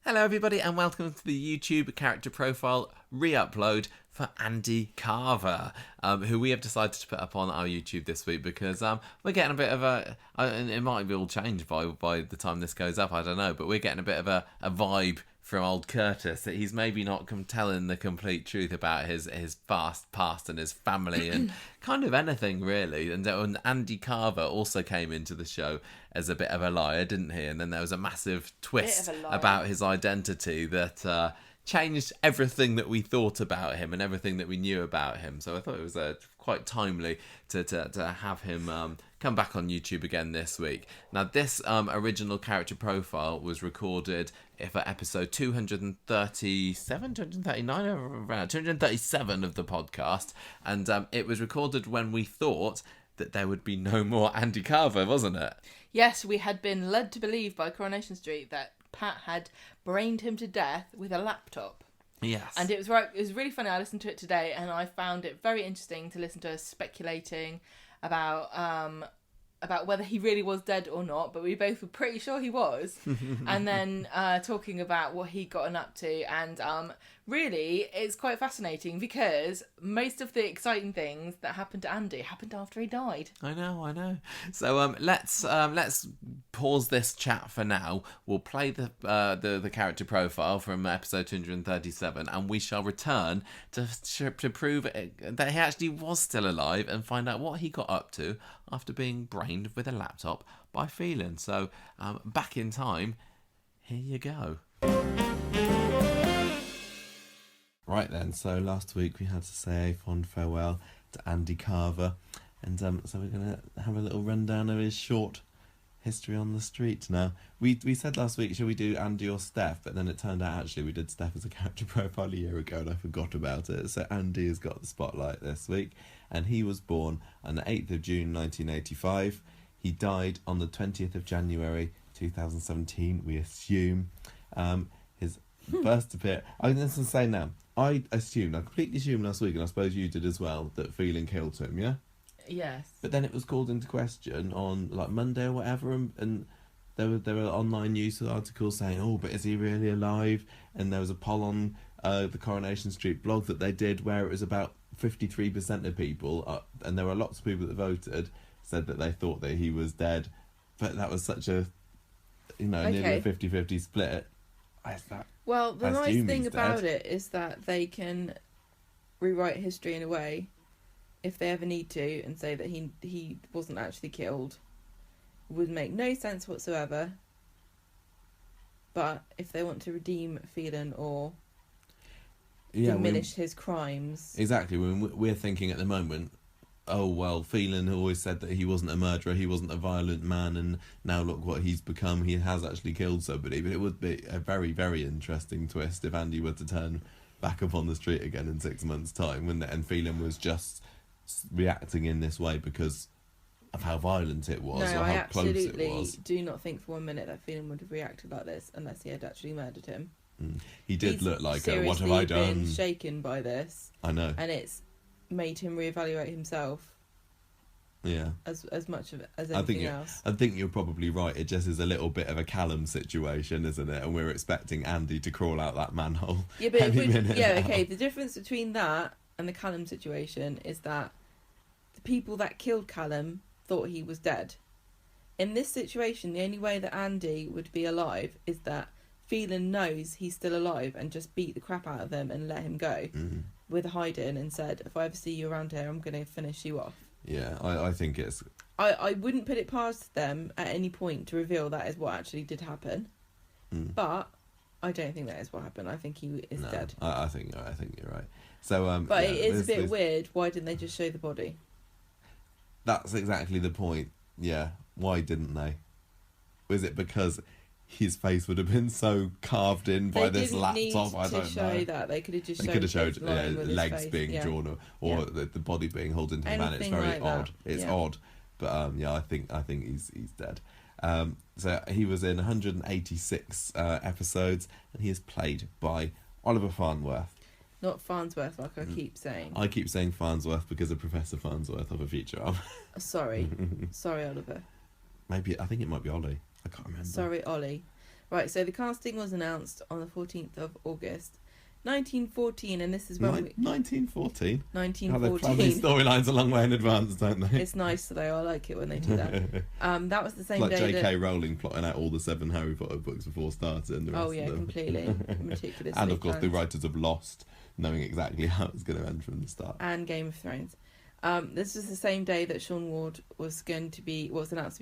Hello everybody and welcome to the YouTube character profile re-upload for Andy Carver, who we have decided to put up on our YouTube this week because we're getting a bit of and it might be all changed by the time this goes up, I don't know, but we're getting a bit of a vibe from old Curtis that he's maybe not telling the complete truth about his past and his family and kind of anything really. And Andy Carver also came into the show as a bit of a liar, didn't he? And then there was a massive twist about his identity that changed everything that we thought about him and everything that we knew about him. So I thought it was quite timely to have him come back on YouTube again this week. Now this original character profile was recorded for episode 237, 239, around 237 of the podcast, and it was recorded when we thought that there would be no more Andy Carver, wasn't it? Yes, we had been led to believe by Coronation Street that Pat had brained him to death with a laptop. Yes. And it was really funny. I listened to it today and I found it very interesting to listen to us speculating about whether he really was dead or not, but we both were pretty sure he was. And then talking about what he'd gotten up to, and really it's quite fascinating because most of the exciting things that happened to Andy happened after he died. I know. So let's pause this chat for now. We'll play the character profile from episode 237, and we shall return to prove that he actually was still alive and find out what he got up to after being brained with a laptop by Phelan. So back in time, here you go. Right then, so last week we had to say a fond farewell to Andy Carver, and so we're going to have a little rundown of his short history on the street now. We said last week, should we do Andy or Steph? But then it turned out actually we did Steph as a character profile a year ago and I forgot about it. So Andy has got the spotlight this week, and he was born on the 8th of June 1985. He died on the 20th of January 2017, we assume. His first appearance... I'm going to say now, I completely assumed last week, and I suppose you did as well, that Phelan killed him, yeah? Yes. But then it was called into question on like Monday or whatever, and there were online news articles saying, oh, but is he really alive? And there was a poll on the Coronation Street blog that they did where it was about 53% of people, and there were lots of people that voted, said that they thought that he was dead. But that was such a, nearly a 50-50 split. Well, the nice thing about it is that they can rewrite history in a way, if they ever need to, and say that he wasn't actually killed. Would make no sense whatsoever. But if they want to redeem Phelan or diminish his crimes... Exactly. We're thinking at the moment, oh, well, Phelan always said that he wasn't a murderer, he wasn't a violent man, and now look what he's become, he has actually killed somebody. But it would be a very, very interesting twist if Andy were to turn back up on the street again in 6 months' time, wouldn't it? And Phelan was just reacting in this way because of how violent it was, or how close it was. No, I absolutely do not think for 1 minute that Phelan would have reacted like this unless he had actually murdered him. He did look like, what have I done? He's been shaken by this. I know. And it's made him reevaluate himself. Yeah. As much of it as anything else. I think you're probably right. It just is a little bit of a Callum situation, isn't it? And we're expecting Andy to crawl out that manhole. Yeah, but okay. The difference between that and the Callum situation is that the people that killed Callum thought he was dead. In this situation, the only way that Andy would be alive is that Phelan knows he's still alive and just beat the crap out of him and let him go with a hide-in and said, if I ever see you around here, I'm going to finish you off. Yeah, I think it's... I wouldn't put it past them at any point to reveal that is what actually did happen. But I don't think that is what happened. I think he is dead. I think you're right. So, but it is a bit weird. Why didn't they just show the body? That's exactly the point. Yeah. Why didn't they? Was it because his face would have been so carved in by this laptop? I don't know. Show that. They could have just showed legs being drawn or the body being held into the man. It's very odd. It's odd. But I think he's dead. So he was in 186 episodes, and he is played by Oliver Farnsworth. Not Farnsworth, like I keep saying. I keep saying Farnsworth because of Professor Farnsworth of a Futurama. Sorry, Oliver. Maybe I think it might be Ollie. I can't remember. Sorry, Ollie. Right, so the casting was announced on the 14th of August, 1914, and this is when 1914? 1914. How they plan these storylines a long way in advance, don't they? It's nice though. I like it when they do that. That was the same Like day J.K. Rowling plotting out all the 7 Harry Potter books before starting. And the rest Oh yeah, of them. completely meticulously. And of course, the planned. writers of Lost, knowing exactly how it's going to end from the start. And Game of Thrones. This was the same day that Sean Ward was announced to be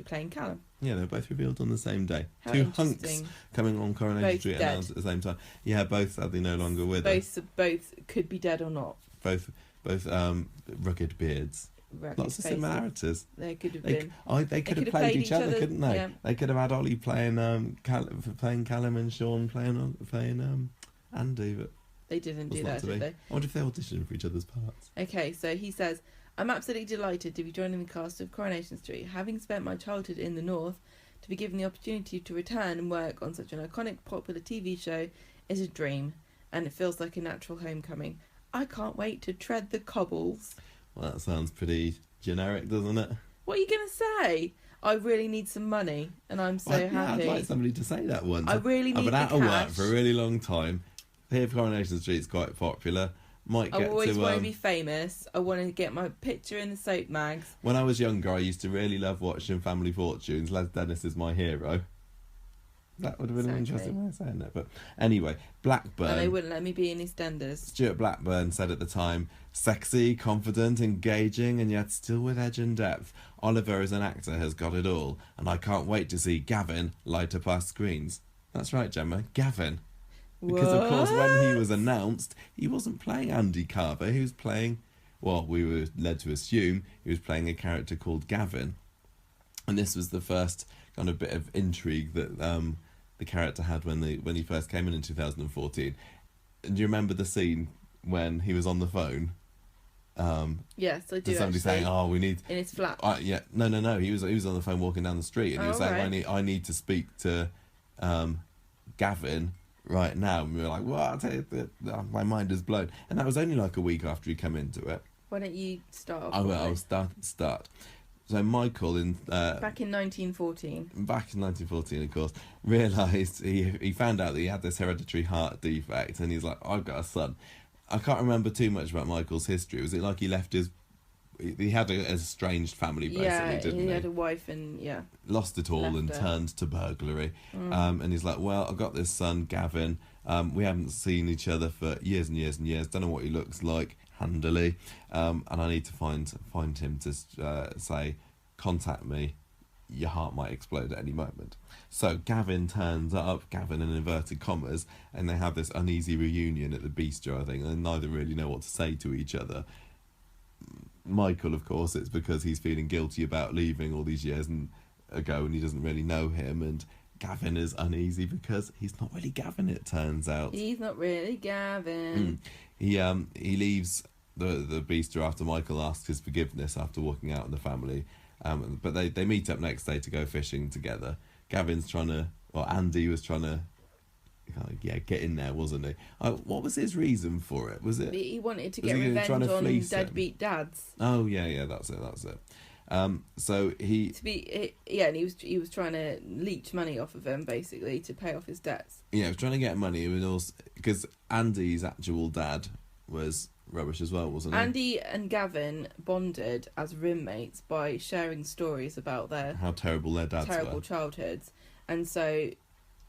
playing Callum. Yeah, they were both revealed on the same day. How 2 hunks interesting. coming on Coronation Both Street dead. announced at the same time. Yeah, both sadly no longer with us. Both could be dead or not. Both rugged beards. Rugged Lots of faces. similarities. They could have They been. could have played each other, couldn't they? Yeah. They could have had Ollie playing Callum and Sean playing Andy, but They didn't do was not that, to did be. they? I wonder if they auditioned for each other's parts. Okay, so he says, I'm absolutely delighted to be joining the cast of Coronation Street. Having spent my childhood in the North, to be given the opportunity to return and work on such an iconic popular TV show is a dream, and it feels like a natural homecoming. I can't wait to tread the cobbles. Well, that sounds pretty generic, doesn't it? What are you going to say? I really need some money, and I'm so happy. I'd like somebody to say that once. I really need I've been the out of work cash. for a really long time. Here, Coronation Street's quite popular. Might I get always to. want to be famous. I want to get my picture in the soap mags. When I was younger, I used to really love watching Family Fortunes. Les Dennis is my hero. That would have been an Exactly. interesting way of saying that. But anyway, Blackburn. And they wouldn't let me be in EastEnders. Stuart Blackburn said at the time, sexy, confident, engaging, and yet still with edge and depth. Oliver as an actor has got it all, and I can't wait to see Gavin light up our screens. That's right, Gemma, Gavin. Because, of course, when he was announced, he wasn't playing Andy Carver. He was playing, well, we were led to assume, he was playing a character called Gavin. And this was the first kind of bit of intrigue that the character had when he first came in 2014. And do you remember the scene when he was on the phone? Yes, I do. Somebody actually. saying, "Oh, we need." In his flat. Yeah, no. He was on the phone walking down the street, and he was Oh, saying, right. "I need to speak to Gavin right now." And we were like, "Well, I'll tell you, my mind is blown." And that was only like a week after he come into it. Why don't you start off? I'll start. So Michael Back in 1914. back in 1914, of course, realised he found out that he had this hereditary heart defect, and he's like, "I've got a son." I can't remember too much about Michael's history. Was it like he left he had a estranged family, basically, Yeah, didn't he had a wife and lost it all Left and her. turned to burglary. And he's like, "Well, I've got this son, Gavin. We haven't seen each other for years and years and years. Don't know what he looks like handily. And I need to find him to say, contact me. Your heart might explode at any moment." So Gavin turns up, Gavin in inverted commas, and they have this uneasy reunion at the bistro, I think, and neither really know what to say to each other. Michael, of course, it's because he's feeling guilty about leaving all these years ago and he doesn't really know him, and Gavin is uneasy because he's not really Gavin, it turns out. he's not really Gavin. He leaves the bistro after Michael asks his forgiveness after walking out on the family, but they meet up next day to go fishing together. Andy was trying to get in there, wasn't he? What was his reason for it? Was it He wanted to Was get he revenge trying to on fleece him? deadbeat dads. Oh yeah, that's it. So he And he was trying to leech money off of him, basically, to pay off his debts. was trying to get money. It was also because Andy's actual dad was rubbish as well, wasn't he? Andy and Gavin bonded as roommates by sharing stories about their How terrible their dads terrible were. childhoods. And so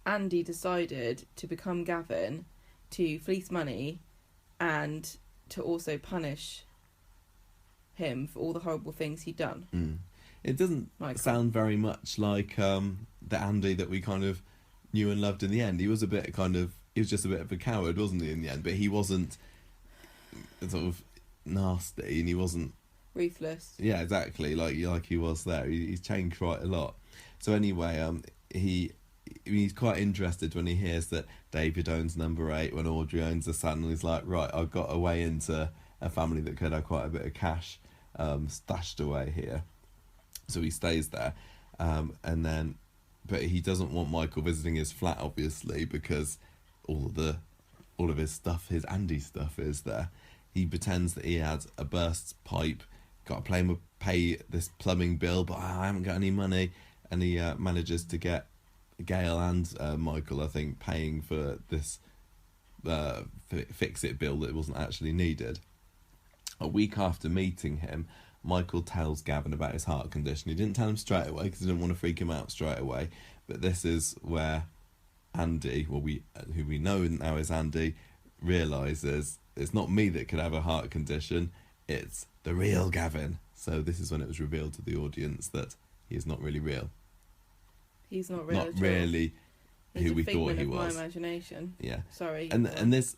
Andy decided to become Gavin to fleece money and to also punish him for all the horrible things he'd done. It doesn't Like- sound very much like the Andy that we kind of knew and loved in the end. He was just a bit of a coward, wasn't he, in the end? But he wasn't sort of nasty, and he wasn't. Ruthless. Yeah, exactly. Like he was there. He's changed quite a lot. So anyway, he's quite interested when he hears that David owns number 8, when Audrey owns the son, and he's like, right, I've got a way into a family that could have quite a bit of cash stashed away here. So he stays there, but he doesn't want Michael visiting his flat, obviously, because all of his stuff, his Andy stuff, is there. He pretends that he has a burst pipe, got to pay this plumbing bill, but I haven't got any money, and he manages to get Gail and Michael, I think, paying for this fix-it bill that wasn't actually needed. A week after meeting him, Michael tells Gavin about his heart condition. He didn't tell him straight away because he didn't want to freak him out straight away. But this is where Andy, who we know now is Andy, realises it's not me that could have a heart condition, it's the real Gavin. So this is when it was revealed to the audience that he is not really real. He's not real. Not really who we thought he was. My imagination. Yeah. Sorry. And this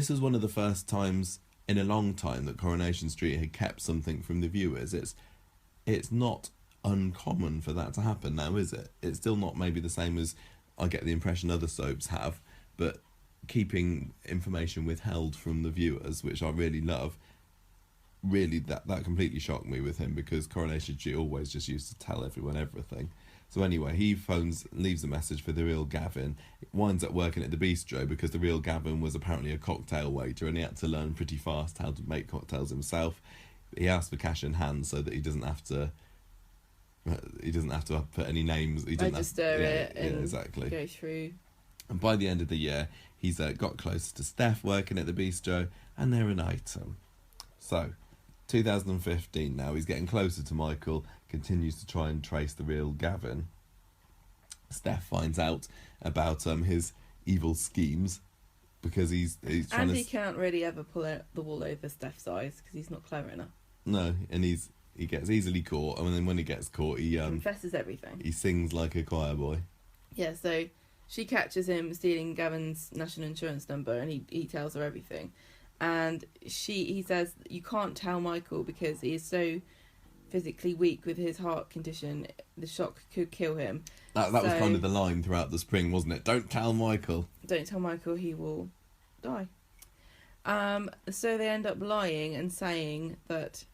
was one of the first times in a long time that Coronation Street had kept something from the viewers. It's not uncommon for that to happen now, is it? It's still not maybe the same as I get the impression other soaps have, but keeping information withheld from the viewers, which I really love, really that completely shocked me with him, because Coronation Street always just used to tell everyone everything. So anyway, he leaves a message for the real Gavin. Winds up working at the bistro because the real Gavin was apparently a cocktail waiter and he had to learn pretty fast how to make cocktails himself. He asked for cash in hand so that he doesn't have to put any names. He doesn't register it and exactly. Go through. And by the end of the year, he's got closer to Steph working at the bistro, and they're an item. So, 2015 now, he's getting closer to Michael, continues to try and trace the real Gavin. Steph finds out about his evil schemes because he's trying Andy can't really ever pull the wool over Steph's eyes because he's not clever enough. No, and he gets easily caught, and then when he gets caught, he confesses everything. He sings like a choir boy. Yeah, so she catches him stealing Gavin's national insurance number, and he tells her everything. And he says, you can't tell Michael because he is so physically weak with his heart condition, the shock could kill him. That was kind of the line throughout the spring, wasn't it? Don't tell Michael. Don't tell Michael, he will die. So they end up lying and saying that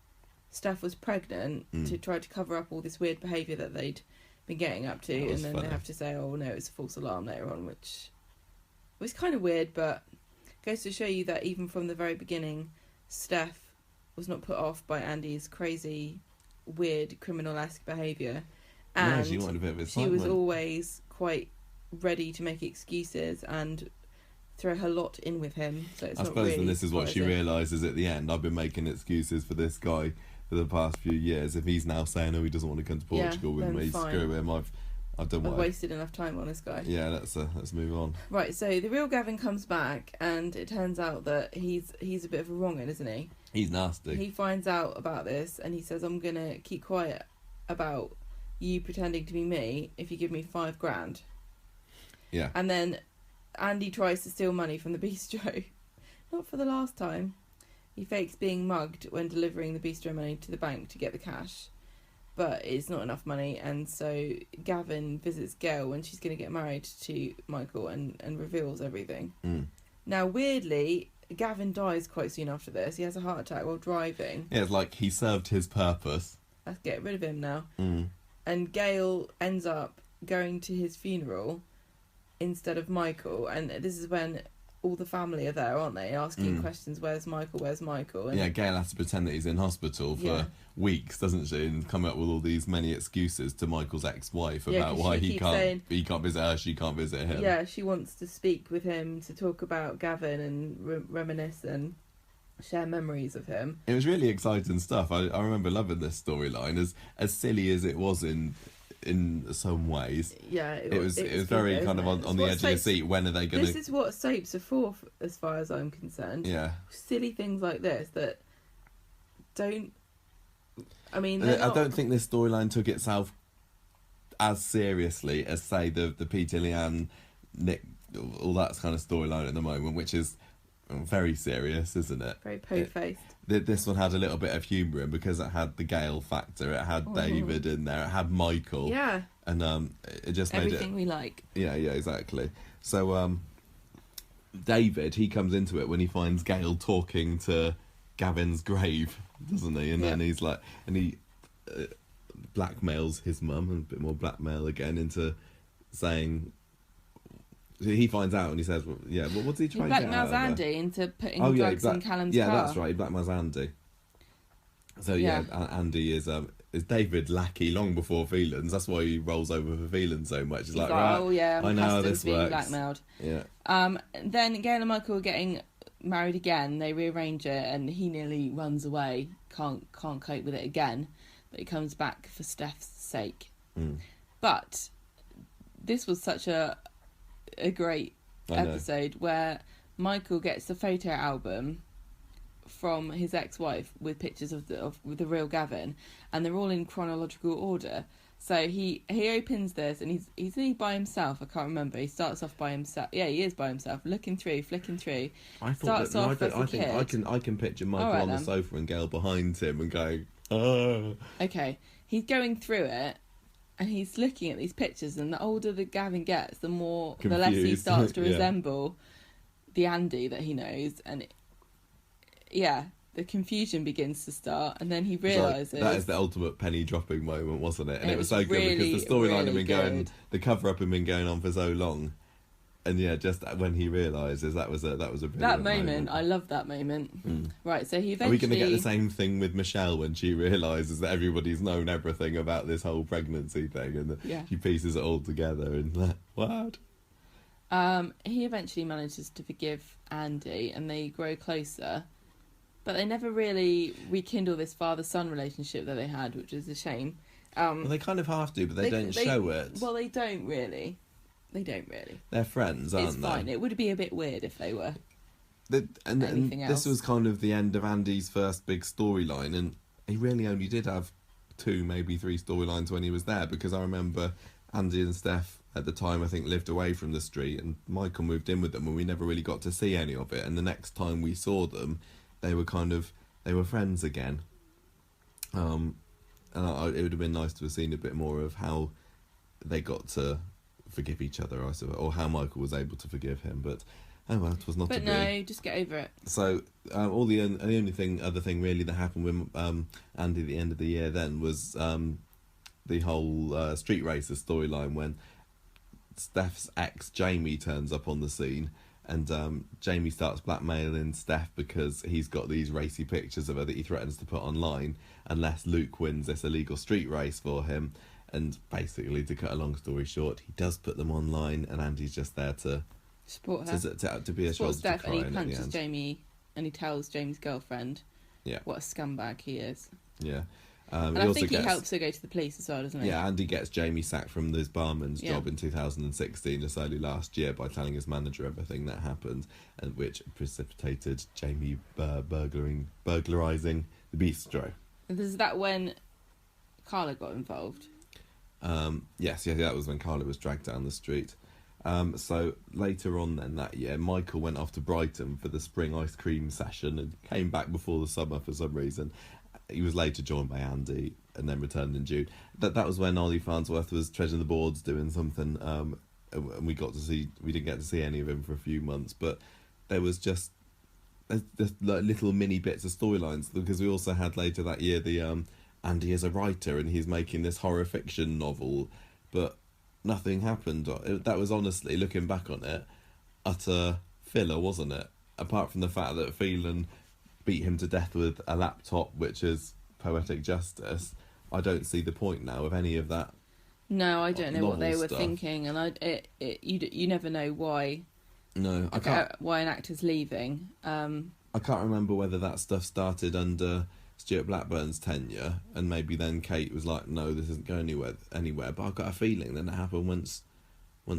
Steph was pregnant to try to cover up all this weird behaviour that they'd been getting up to, and then funny. they have to say, oh no, it's a false alarm later on, which was kind of weird, but goes to show you that even from the very beginning, Steph was not put off by Andy's crazy, weird, criminal-esque behaviour, and she wanted a bit of she was always quite ready to make excuses and throw her lot in with him. So it's I not suppose really then this is what she surprising. realises at the end. I've been making excuses for this guy for the past few years. If he's now saying, oh, he doesn't want to come to Portugal with then me, fine. screw him. I've done I've what wasted enough time on this guy. Yeah, let's move on. Right, so the real Gavin comes back, and it turns out that he's a bit of a wrong-un, isn't he? He's nasty. He finds out about this, and he says, I'm going to keep quiet about you pretending to be me if you give me $5,000. Yeah. And then Andy tries to steal money from the bistro. Not for the last time. He fakes being mugged when delivering the bistro money to the bank to get the cash. But it's not enough money, and so Gavin visits Gail when she's going to get married to Michael and reveals everything. Now, weirdly, Gavin dies quite soon after this. He has a heart attack while driving. Yeah, it's like he served his purpose. Let's get rid of him now. And Gail ends up going to his funeral instead of Michael, and this is when all the family are there, aren't they? Asking questions, where's Michael, where's Michael? And yeah, Gail has to pretend that he's in hospital for weeks, doesn't she? And come up with all these many excuses to Michael's ex-wife about why he can't visit her, she can't visit him. Yeah, she wants to speak with him to talk about Gavin and reminisce and share memories of him. It was really exciting stuff. I remember loving this storyline, as silly as it was in some ways. Yeah, it was very good, kind of on the edge of your seat. When are they going to... This is what soaps are for, as far as I'm concerned. Yeah. Silly things like this that don't... I mean, I don't think this storyline took itself as seriously as, say, the Peter Leanne, Nick, all that kind of storyline at the moment, which is very serious, isn't it? Very po-faced. This one had a little bit of humour in because it had the Gail factor, it had David in there, it had Michael. Yeah. And it just made everything we like. Yeah, exactly. So David, he comes into it when he finds Gail talking to Gavin's grave, doesn't he? And then he's like, and he blackmails his mum, and a bit more blackmail again, into saying... He finds out and he says, well, what's he trying to get out of her? He blackmails Andy into putting drugs in Callum's car. Yeah, that's right, he blackmails Andy. So, Andy is is David lackey long before Phelan's. That's why he rolls over for Phelan so much. He's like, Like, right, oh yeah, I know how Huston's this being works. blackmailed. Yeah. Then Gail and Michael are getting married again. They rearrange it, and he nearly runs away. Can't cope with it again, but he comes back for Steph's sake. But this was such a great episode where Michael gets the photo album from his ex-wife with pictures of the real Gavin, and they're all in chronological order. So he opens this, and he's really by himself. I can't remember. He starts off by himself. Yeah, he is by himself, flicking through. I thought I can picture Michael on the sofa and Gail behind him and going, oh. Okay, he's going through it, and he's looking at these pictures, and the older the Gavin gets, the less he starts to resemble the Andy that he knows, and the confusion begins to start, and then he realises that is the ultimate penny dropping moment, wasn't it? And it was so good really, because the storyline really had been going, the cover up had been going on for so long, and just when he realises that was a brilliant moment. I love that moment. Right, so he eventually. Are we going to get the same thing with Michelle when she realises that everybody's known everything about this whole pregnancy thing, and she pieces it all together and what? He eventually manages to forgive Andy, and they grow closer. But they never really rekindle this father-son relationship that they had, which is a shame. Well, they kind of have to, but they don't show it. Well, they don't really. They're friends, aren't they? It's fine. It would be a bit weird if they were. And this was kind of the end of Andy's first big storyline, and he really only did have 2, maybe 3 storylines when he was there, because I remember Andy and Steph at the time, I think, lived away from the street, and Michael moved in with them, and we never really got to see any of it. And the next time we saw them, they were friends again. And it would have been nice to have seen a bit more of how they got to forgive each other, I suppose, or how Michael was able to forgive him. But oh well, it was not to be. But no, just get over it. So the only other thing really that happened with Andy at the end of the year then was the whole Street Racer storyline when Steph's ex Jamie turns up on the scene. And Jamie starts blackmailing Steph because he's got these racy pictures of her that he threatens to put online unless Luke wins this illegal street race for him. And basically, to cut a long story short, he does put them online, and Andy's just there to support her, to be a shoulder to Steph, cry and he in punches at the end. Jamie, and he tells Jamie's girlfriend, what a scumbag he is. Yeah. And I think he helps her go to the police as well, doesn't he? Yeah, Andy gets Jamie sacked from this barman's job in 2016, just early last year, by telling his manager everything that happened, and which precipitated Jamie burglarising the bistro. Is that when Carla got involved? Yes, that was when Carla was dragged down the street. So later on then that year, Michael went off to Brighton for the spring ice cream session and came back before the summer for some reason. He was later joined by Andy and then returned in June. That was when Ollie Farnsworth was treading the boards doing something, and we didn't get to see any of him for a few months, but there was just little mini bits of storylines, because we also had later that year the Andy is a writer and he's making this horror fiction novel, but nothing happened. That was, honestly, looking back on it, utter filler, wasn't it? Apart from the fact that Phelan beat him to death with a laptop, which is poetic justice. I don't see the point now of any of that. No, I don't know what they were thinking, and you never know why. No, why an actor's leaving. I can't remember whether that stuff started under Stuart Blackburn's tenure, and maybe then Kate was like, "No, this isn't going anywhere." But I've got a feeling that it happened once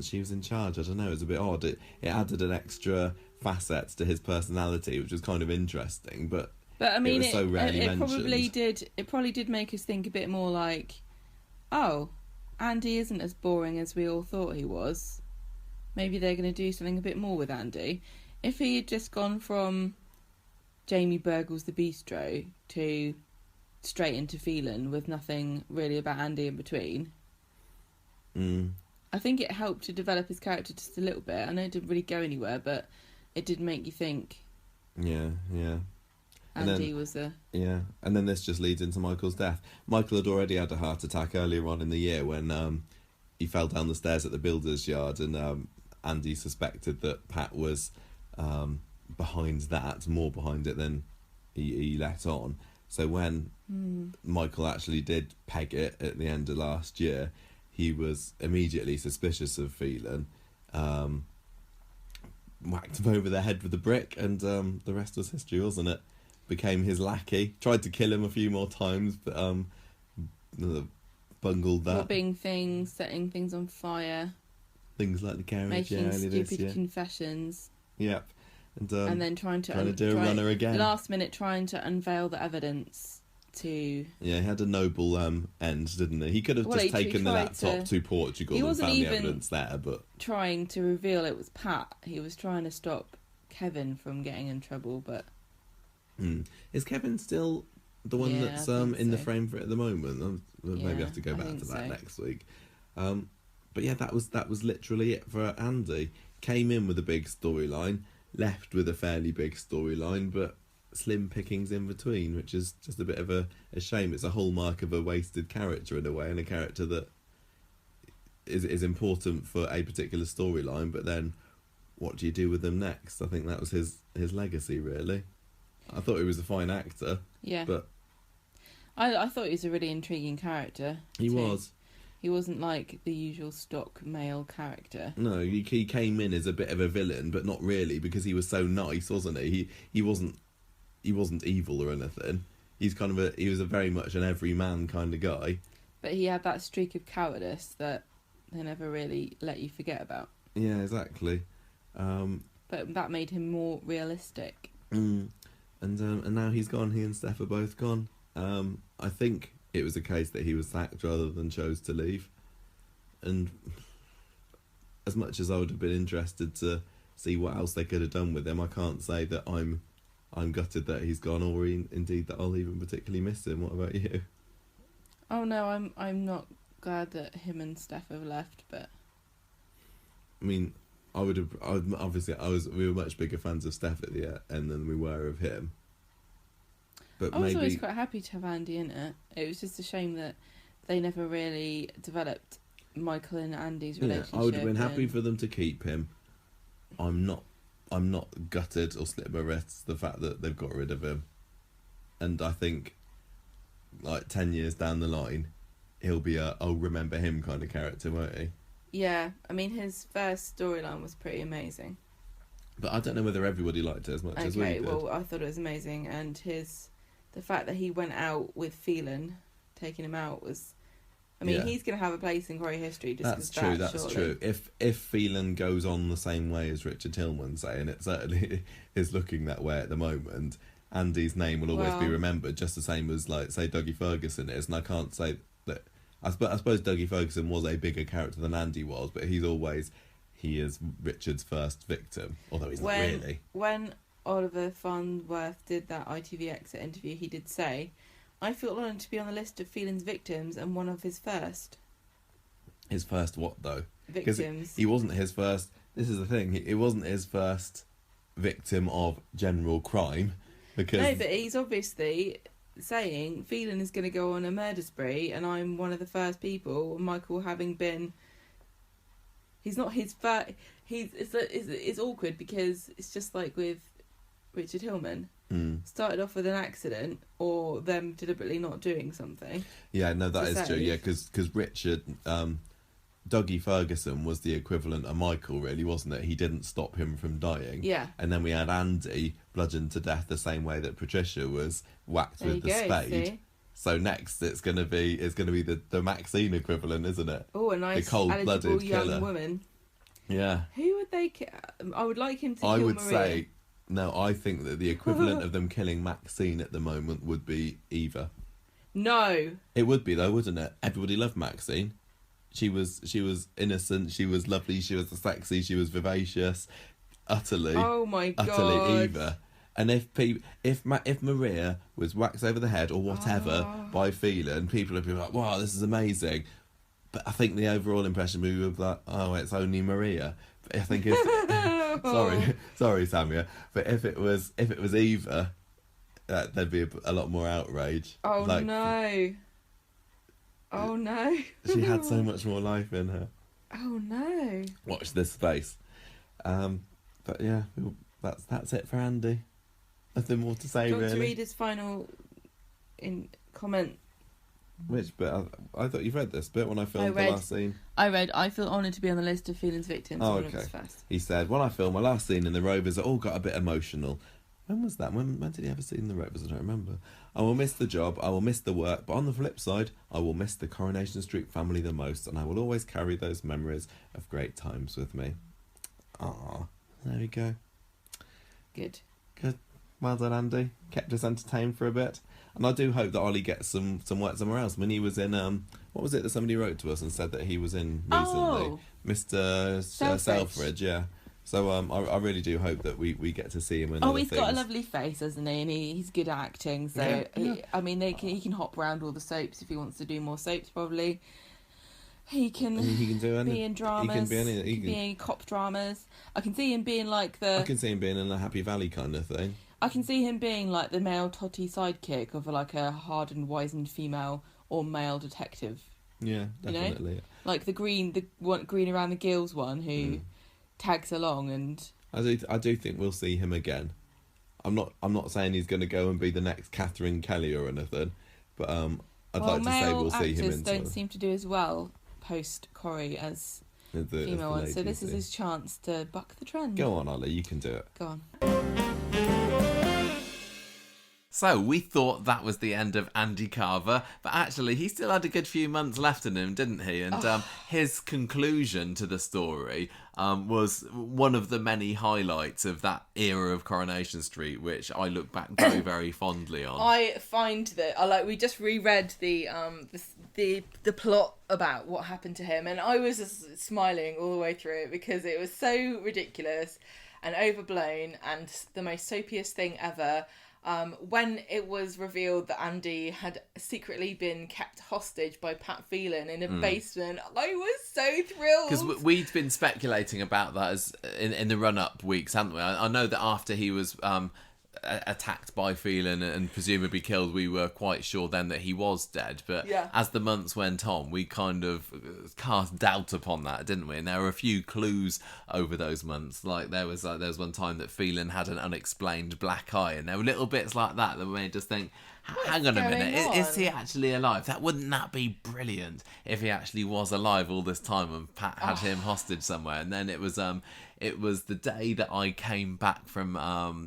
she was in charge. I don't know. It was a bit odd. It added an extra facet to his personality, which was kind of interesting. But I mean, it was so rarely mentioned. It probably did make us think a bit more like, oh, Andy isn't as boring as we all thought he was. Maybe they're going to do something a bit more with Andy. If he had just gone from Jamie burgles the bistro to straight into Phelan with nothing really about Andy in between, I think it helped to develop his character just a little bit. I know it didn't really go anywhere, but it did make you think. Yeah. Andy was a... Yeah, and then this just leads into Michael's death. Michael had already had a heart attack earlier on in the year when he fell down the stairs at the builder's yard, and Andy suspected that Pat was more behind it than he let on. So when Michael actually did peg it at the end of last year, he was immediately suspicious of Phelan, whacked him over the head with a brick, and the rest was history, wasn't it? Became his lackey, tried to kill him a few more times, but bungled that. Robbing things, setting things on fire. Things like the carriage, making earlier this stupid year. confessions. Yep. And then trying to do a runner again. Last minute trying to unveil the evidence to... Yeah, he had a noble end, didn't he? He could have just taken the laptop to Portugal and found the evidence there, but... trying to reveal it was Pat. He was trying to stop Kevin from getting in trouble, but... Is Kevin still the one that's in the frame for it at the moment? Maybe I have to go back to that next week. But yeah, that was literally it for Andy. Came in with a big storyline, left with a fairly big storyline, but slim pickings in between, which is just a bit of a shame. It's a hallmark of a wasted character in a way, and a character that is important for a particular storyline, but then what do you do with them next? I think that was his legacy, really. I thought he was a fine actor. Yeah. But I thought he was a really intriguing character. He was. He wasn't like the usual stock male character. No, he came in as a bit of a villain, but not really, because he was so nice, wasn't he? He wasn't evil or anything. He was a very much an everyman kind of guy. But he had that streak of cowardice that they never really let you forget about. Yeah, exactly. But that made him more realistic. And now he's gone. He and Steph are both gone. I think it was a case that he was sacked rather than chose to leave. And as much as I would have been interested to see what else they could have done with him, I can't say that I'm gutted that he's gone, or indeed that I'll even particularly miss him. What about you? Oh no, I'm not glad that him and Steph have left, but I mean, we were much bigger fans of Steph at the end than we were of him. But I was always quite happy to have Andy in it. It was just a shame that they never really developed Michael and Andy's relationship. I would have been happy for them to keep him. I'm not gutted or slit my wrists the fact that they've got rid of him. And I think, like 10 years down the line, he'll be I'll remember him kind of character, won't he? Yeah, I mean, his first storyline was pretty amazing. But I don't know whether everybody liked it as much as we did. Okay, well, I thought it was amazing, and the fact that he went out with Phelan, taking him out, was... I mean, he's going to have a place in Corrie history. That's true. If Phelan goes on the same way as Richard Tillman, say, and it certainly is looking that way at the moment, Andy's name will always be remembered, just the same as, like, say, Dougie Ferguson is. And I can't say that... I suppose Dougie Ferguson was a bigger character than Andy was, but he is Richard's first victim, although he's not really. When Oliver Farnworth did that ITV Exit interview, he did say, "I feel honoured to be on the list of Phelan's victims and one of his first." His first what, though? Victims. He wasn't his first... This is the thing. It wasn't his first victim of general crime, because... No, but he's obviously saying Phelan is going to go on a murder spree and I'm one of the first people, Michael having been... He's not his first... It's awkward because it's just like with Richard Hillman. Started off with an accident or them deliberately not doing something. Yeah, no, that is true. Yeah, because Richard, Dougie Ferguson was the equivalent of Michael, really, wasn't it? He didn't stop him from dying. Yeah. And then we had Andy bludgeoned to death the same way that Patricia was whacked with the spade. See? So next it's gonna be the Maxine equivalent, isn't it? Oh, a nice the cold-blooded young killer woman. Yeah. Who would they? I would like him to kill Maria. I would say. No, I think that the equivalent of them killing Maxine at the moment would be Eva. No. It would be, though, wouldn't it? Everybody loved Maxine. She was innocent, she was lovely, she was sexy, she was vivacious. Utterly. Oh my God. Utterly Eva. And if Maria was whacked over the head or whatever by Phelan, people would be like, wow, this is amazing. But I think the overall impression we would be like, oh, it's only Maria. But I think it's sorry, Samia. But if it was Eva, there'd be a lot more outrage. Oh no! Oh no! She had so much more life in her. Oh no! Watch this space. But yeah, that's it for Andy. Nothing more to say, Do you want really. to read his final comment. Which bit? I thought you've read this bit when I filmed the last scene. I feel honoured to be on the list of Phelan's victims. Oh, okay. He said, when I filmed my last scene in the Rovers, it all got a bit emotional. When was that? When did he have a scene in the Rovers? I don't remember. I will miss the job, I will miss the work, but on the flip side, I will miss the Coronation Street family the most, and I will always carry those memories of great times with me. Ah, there we go. Good. Well done, Andy. Kept us entertained for a bit. And I do hope that Ollie gets some work somewhere else. When he was in, what was it that somebody wrote to us and said that he was in recently? Mr. Selfridge, yeah. So I really do hope that we get to see him in other he's things. got a lovely face, hasn't he? And he's good at acting. So, he can hop around all the soaps if he wants to do more soaps, probably. He can do be in dramas. He can be any. He can be in cop dramas. I can see him being like I can see him being in a Happy Valley kind of thing. I can see him being like the male totty sidekick of like a hardened, wizened female or male detective. Yeah, definitely. You know? Like the green around the gills one who tags along, and I do think we'll see him again. I'm not saying he's going to go and be the next Catherine Kelly or anything, but I'd like to say we'll see him in. Male actors don't seem to do as well post Corrie as female ones, so this is his chance to buck the trend. Go on, Ollie, you can do it. Go on. So we thought that was the end of Andy Carver, but actually he still had a good few months left in him, didn't he? And his conclusion to the story was one of the many highlights of that era of Coronation Street, which I look back very, very fondly on. I find that we just reread the plot about what happened to him, and I was just smiling all the way through it because it was so ridiculous and overblown and the most soapiest thing ever. When it was revealed that Andy had secretly been kept hostage by Pat Phelan in a basement, I was so thrilled. Because we'd been speculating about that as in the run-up weeks, hadn't we? I know that after he was attacked by Phelan and presumably killed, we were quite sure then that he was dead. But as the months went on, we kind of cast doubt upon that, didn't we? And there were a few clues over those months. Like there was one time that Phelan had an unexplained black eye, and there were little bits like that made us think, hang on a minute, is he actually alive? Wouldn't that be brilliant if he actually was alive all this time and Pat had him hostage somewhere? And then it was the day that I came back from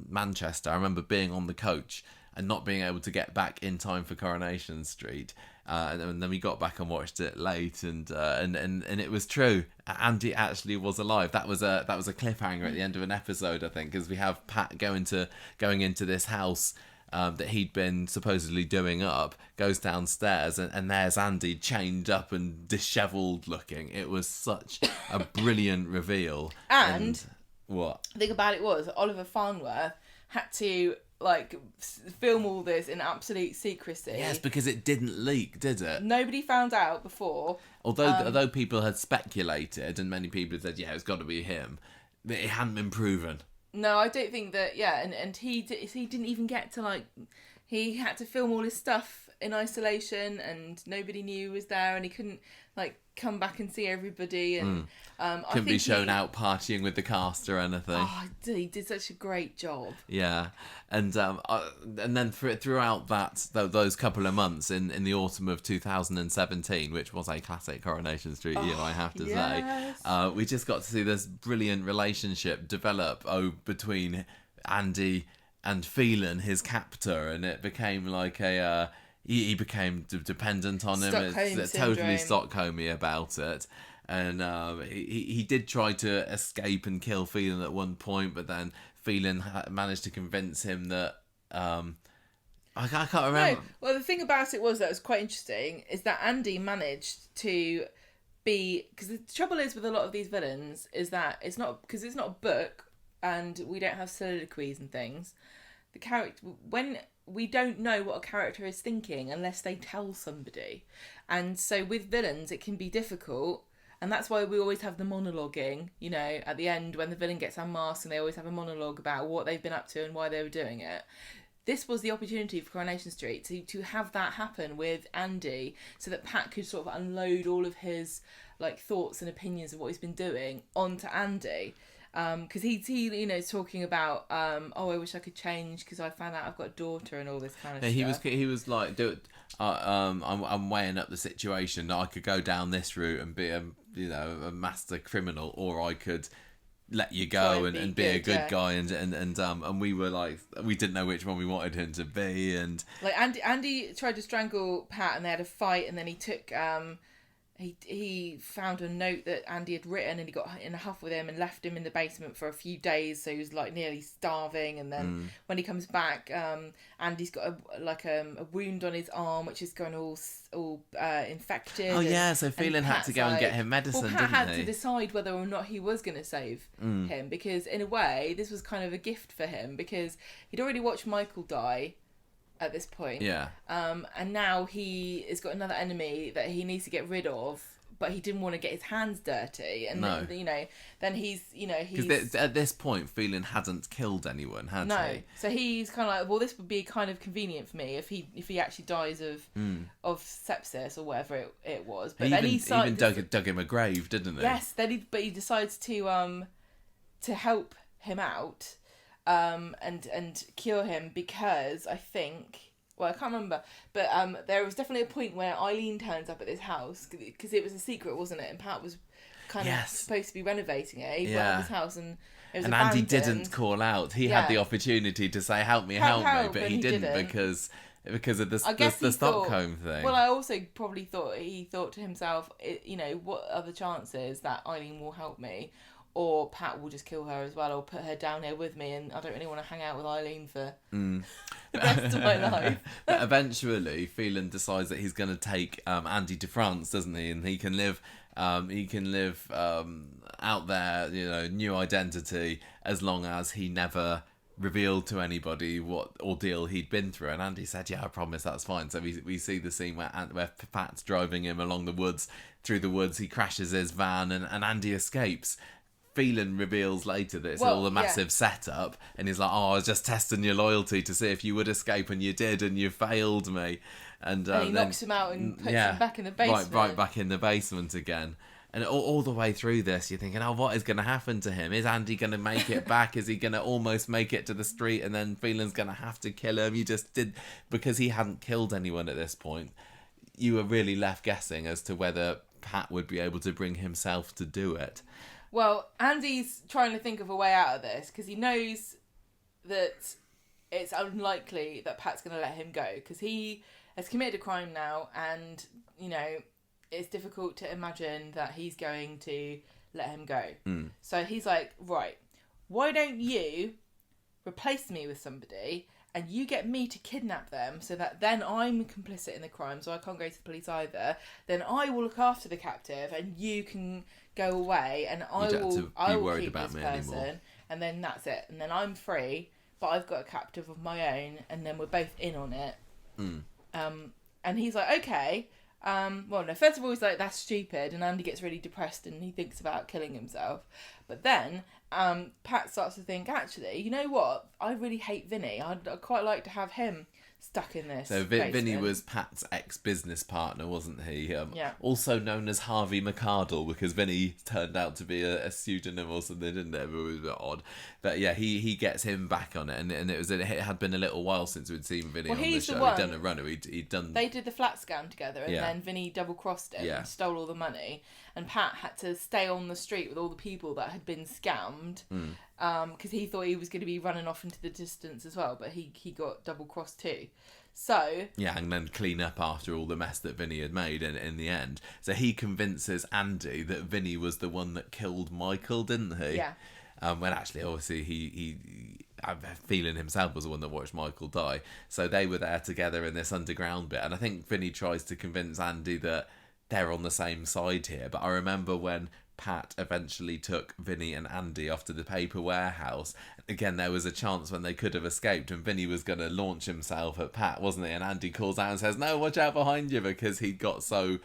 Manchester. I remember being on the coach and not being able to get back in time for Coronation Street. And then we got back and watched it late, and it was true. Andy actually was alive. That was a cliffhanger at the end of an episode, I think, because we have Pat going into this house that he'd been supposedly doing up, goes downstairs, and there's Andy chained up and dishevelled looking. It was such a brilliant reveal. And what? The thing about it was Oliver Farnworth had to film all this in absolute secrecy. Yes, because it didn't leak, did it? Nobody found out before. Although people had speculated, and many people had said, yeah, it's got to be him, but it hadn't been proven. No, I don't think that. Yeah, and he didn't even get to he had to film all his stuff in isolation, and nobody knew he was there, and he couldn't come back and see everybody, and couldn't be shown out partying with the cast or anything. Oh, he did such a great job. Yeah, and then throughout those couple of months in the autumn of 2017, which was a classic Coronation Street year, I have to say, we just got to see this brilliant relationship develop between Andy and Phelan, his captor, and it became like a. He became dependent on him. It's totally Stockholmy about it. And he did try to escape and kill Phelan at one point, but then Phelan managed to convince him that... I can't remember. No. Well, the thing about it was that was quite interesting is that Andy managed to be... Because the trouble is with a lot of these villains is that it's not a book and we don't have soliloquies and things. The character... When... We don't know what a character is thinking unless they tell somebody. And so with villains, it can be difficult. And that's why we always have the monologuing, at the end when the villain gets unmasked, and they always have a monologue about what they've been up to and why they were doing it. This was the opportunity for Coronation Street to have that happen with Andy so that Pat could sort of unload all of his thoughts and opinions of what he's been doing onto Andy. because he's talking about I wish I could change because I found out I've got a daughter and all this kind of stuff. He was like, I'm weighing up the situation. I could go down this route and be a master criminal, or I could let you go and be a good guy, and we were like, we didn't know which one we wanted him to be. And like Andy tried to strangle Pat and they had a fight, and then he took he found a note that Andy had written, and he got in a huff with him and left him in the basement for a few days, so he was like nearly starving. And then when he comes back, Andy's got a wound on his arm which is going all infected. Oh yeah, so Phelan had to go and get him medicine. Well, Pat had to decide whether or not he was going to save him, because in a way this was kind of a gift for him, because he'd already watched Michael die at this point. Yeah. And now he has got another enemy that he needs to get rid of, but he didn't want to get his hands dirty. And then he's because at this point Phelan hadn't killed anyone, had he? So he's kind of like, well, this would be kind of convenient for me if he actually dies of sepsis or whatever it was. But then he even dug him a grave, didn't he? Yes. But he decides to help him out. And cure him, because I think, well, I can't remember, but there was definitely a point where Eileen turns up at this house, because it was a secret, wasn't it? And Pat was kind of supposed to be renovating it. He bought this house and it was abandoned. Andy didn't call out. He had the opportunity to say, help me, but he didn't because of the Stockholm thing. Well, I also probably thought he thought to himself, what are the chances that Eileen will help me? Or Pat will just kill her as well, or put her down here with me, and I don't really want to hang out with Eileen for the rest of my life. But eventually, Phelan decides that he's going to take Andy to France, doesn't he? And he can live out there, new identity, as long as he never revealed to anybody what ordeal he'd been through. And Andy said, yeah, I promise, that's fine. So we see the scene where Pat's driving him along through the woods. He crashes his van, and Andy escapes. Phelan reveals later that it's all a massive setup, and he's like, I was just testing your loyalty to see if you would escape, and you did, and you failed me. And he knocks him out and puts him back in the basement. Right back in the basement again. And all the way through this, you're thinking, what is going to happen to him? Is Andy going to make it back? Is he going to almost make it to the street, and then Phelan's going to have to kill him? You just did, because he hadn't killed anyone at this point, you were really left guessing as to whether Pat would be able to bring himself to do it. Well, Andy's trying to think of a way out of this, because he knows that it's unlikely that Pat's going to let him go, because he has committed a crime now, and, it's difficult to imagine that he's going to let him go. So he's like, right, why don't you replace me with somebody, and you get me to kidnap them, so that then I'm complicit in the crime, so I can't go to the police either. Then I will look after the captive, and you can go away, and I will keep this person, anymore. And then that's it. And then I'm free, but I've got a captive of my own, and then we're both in on it. And he's like, okay. Well, no, first of all, he's like, that's stupid, and Andy gets really depressed, and he thinks about killing himself. But then Pat starts to think, actually, you know what? I really hate Vinny. I'd quite like to have him stuck in this. So Vinny was Pat's ex-business partner, wasn't he? Also known as Harvey McArdle, because Vinny turned out to be a pseudonym or something, didn't it? It was a bit odd. But yeah, he gets him back on it, and it had been a little while since we'd seen Vinny on the show. He'd done a runner. He'd done. They did the flat scam together, and then Vinny double-crossed him and stole all the money. And Pat had to stay on the street with all the people that had been scammed, because he thought he was going to be running off into the distance as well, but he got double-crossed too. So yeah, and then clean up after all the mess that Vinny had made in the end. So he convinces Andy that Vinny was the one that killed Michael, didn't he? Yeah. When actually, obviously, he Phelan himself was the one that watched Michael die. So they were there together in this underground bit, and I think Vinny tries to convince Andy that they're on the same side here. But I remember when Pat eventually took Vinny and Andy off to the paper warehouse. Again, there was a chance when they could have escaped, and Vinny was going to launch himself at Pat, wasn't he? And Andy calls out and says, "No, watch out behind you," because he got so.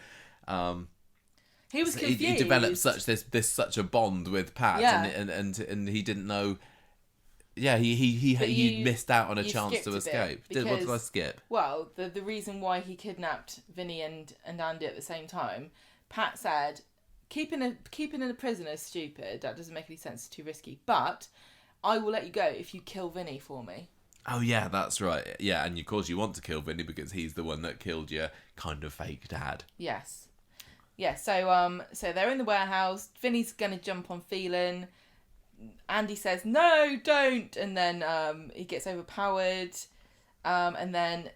He was confused. He developed such a bond with Pat, and he didn't know. Yeah, he missed out on a chance to escape. What did I skip? Well, the reason why he kidnapped Vinny and Andy at the same time, Pat said keeping a prisoner is stupid. That doesn't make any sense. It's too risky. But I will let you go if you kill Vinny for me. Oh yeah, that's right. Yeah, and of course you want to kill Vinny because he's the one that killed your kind of fake dad. Yes. Yeah. So they're in the warehouse. Vinny's gonna jump on Phelan. Andy says no, don't, and then he gets overpowered, and then.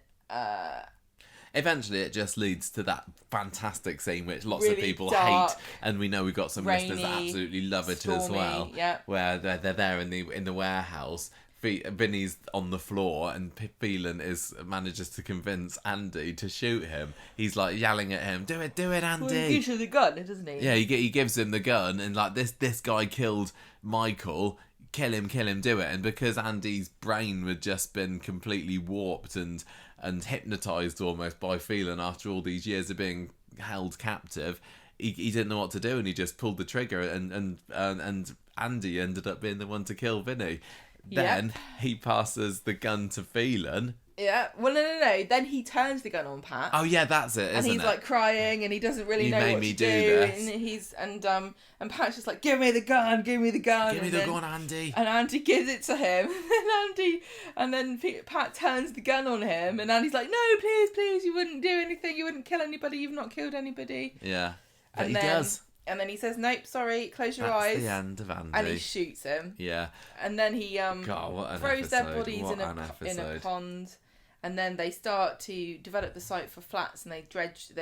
Eventually, it just leads to that fantastic scene which lots really of people dark, hate, and we know we've got some rainy, listeners that absolutely love it stormy, as well. Yeah. Where they're there in the warehouse. Vinny's on the floor, and Phelan manages to convince Andy to shoot him. He's like yelling at him, "Do it, Andy!" Well, he gives him the gun, doesn't he? Yeah, he gives him the gun, and like this guy killed Michael. Kill him, do it. And because Andy's brain had just been completely warped and hypnotized almost by Phelan after all these years of being held captive, he didn't know what to do, and he just pulled the trigger, and Andy ended up being the one to kill Vinny. Then he passes the gun to Phelan. Yeah. Well, no. Then he turns the gun on Pat. Oh yeah, that's it, isn't and he's it? like crying, and he doesn't really You know made what me to do do. this. And Pat's just like, give me the gun. Give me the and gun, Andy. And Andy gives it to him. and then Pat turns the gun on him, and Andy's like, no, please, you wouldn't do anything. You wouldn't kill anybody. You've not killed anybody. Yeah, but And he then, does. And then he says, nope, sorry, close your That's eyes. the end of Andy. And he shoots him. Yeah. And then he God, what an throws their episode. bodies What in an a episode. pond. And then they start to develop the site for flats, and they're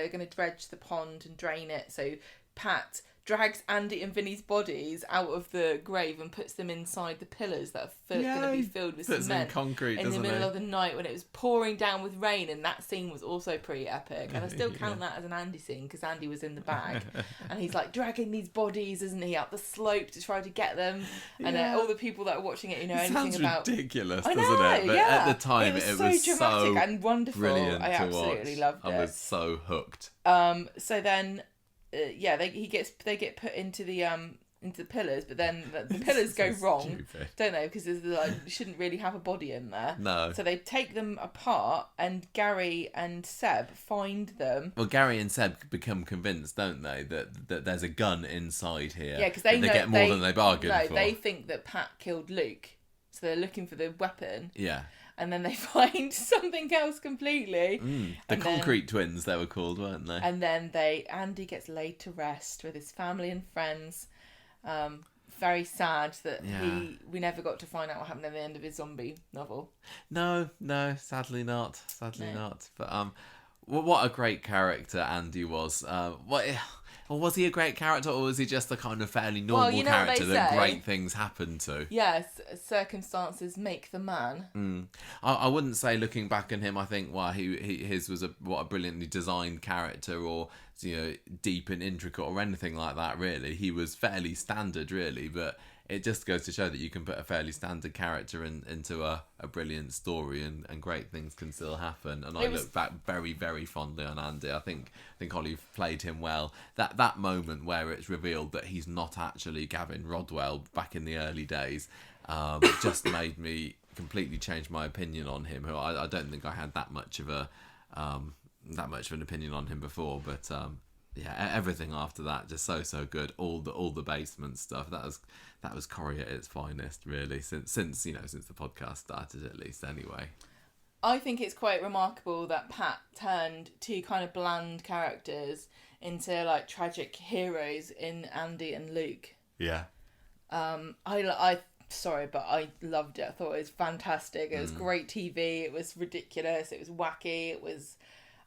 going to dredge the pond and drain it. So Pat drags Andy and Vinny's bodies out of the grave and puts them inside the pillars that are going to be filled with Puts them in cement concrete, in the doesn't middle he? of the night when it was pouring down with rain. And that scene was also pretty epic. And I still count that as an Andy scene because Andy was in the bag. And he's like dragging these bodies, isn't he, up the slope to try to get them. And all the people that are watching it, anything Sounds about... ridiculous, I know, doesn't it? But yeah. at the time, it was so dramatic and wonderful. brilliant I to absolutely watch. loved it. I was so hooked. So then, they get put into the pillars, but then the pillars go wrong, stupid. don't they? Because there's like you shouldn't really have a body in there. No. So they take them apart, and Gary and Seb find them. Well, Gary and Seb become convinced, don't they, that there's a gun inside here. Yeah, because they know get more than they bargained for. No, they think that Pat killed Luke, so they're looking for the weapon. Yeah. And then they find something else completely. The concrete twins, they were called, weren't they? And then Andy gets laid to rest with his family and friends. Very sad that we never got to find out what happened at the end of his zombie novel. No, sadly not. But what a great character Andy was. Or was he a great character, or was he just a kind of fairly normal character that great things happened to? Yes, circumstances make the man. I wouldn't say, looking back on him, I think his was a brilliantly designed character, or deep and intricate or anything like that. Really, he was fairly standard, really, but it just goes to show that you can put a fairly standard character into a brilliant story, and great things can still happen. And I look back very, very fondly on Andy. I think Ollie played him well. That moment where it's revealed that he's not actually Gavin Rodwell back in the early days, just made me completely change my opinion on him. Who I don't think I had that much of an opinion on him before, but everything after that just so good. All the basement stuff, that was Corrie at its finest, really, since the podcast started, at least, anyway. I think it's quite remarkable that Pat turned two kind of bland characters into like tragic heroes in Andy and Luke. Yeah. Sorry, but I loved it. I thought it was fantastic. It was great TV. It was ridiculous. It was wacky. It was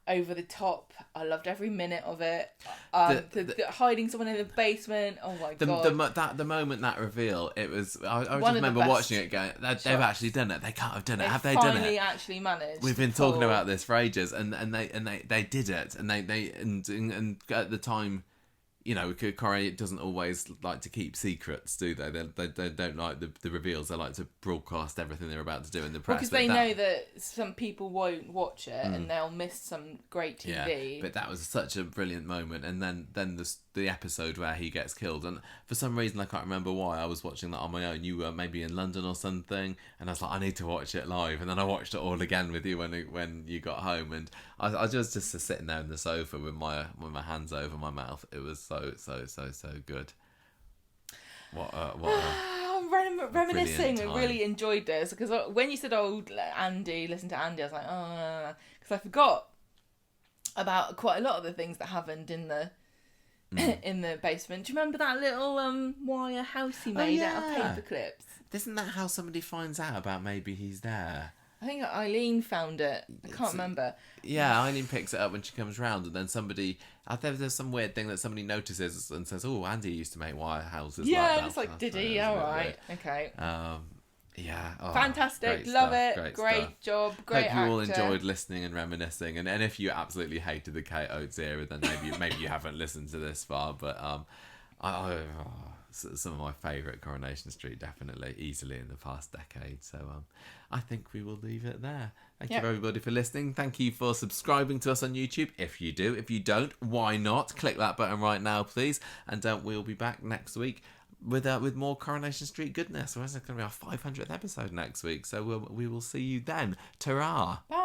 over the top. I loved every minute of it. The hiding someone in the basement. Oh my god! The moment that reveal, it was. I just One of the remember best watching it going, they've actually done it. They can't have done it. Have they done it? Finally, actually managed. We've been talking about this for ages, and they did it, and they at the time, Corrie doesn't always like to keep secrets, do they? They don't like the reveals. They like to broadcast everything they're about to do in the press. Because they know that some people won't watch it and they'll miss some great TV. Yeah, but that was such a brilliant moment. And then the episode where he gets killed. And for some reason, I can't remember why, I was watching that on my own. You were maybe in London or something. And I was like, I need to watch it live. And then I watched it all again with you when you got home. And I was just sitting there on the sofa with my hands over my mouth. It was so good. What I'm reminiscing. brilliant I time. really enjoyed this because when you said, "Oh, Andy, listen to Andy," I was like, "Oh," because I forgot about quite a lot of the things that happened in the in the basement. Do you remember that little wire house he made out of yeah. paper clips? Isn't that how somebody finds out about maybe he's there? I think Eileen found it. I can't remember. Yeah, Eileen picks it up when she comes round, and then somebody, I think there's some weird thing that somebody notices and says, "Oh, Andy used to make wire houses." Yeah, like that. and it's like, So did that's he? a All bit right, weird. okay. Yeah. Oh, Fantastic, great love stuff, it, great great stuff. job, great Hope you all actor. enjoyed listening and reminiscing, and if you absolutely hated the Kate Oates era, then maybe you haven't listened to this far. But some of my favourite Coronation Street, definitely, easily in the past decade. So I think we will leave it there. Thank you everybody for listening. Thank you for subscribing to us on YouTube. If you do, if you don't, why not? Click that button right now, please. And we'll be back next week with more Coronation Street goodness. It's going to be our 500th episode next week. So we will see you then. Ta-ra! Bye.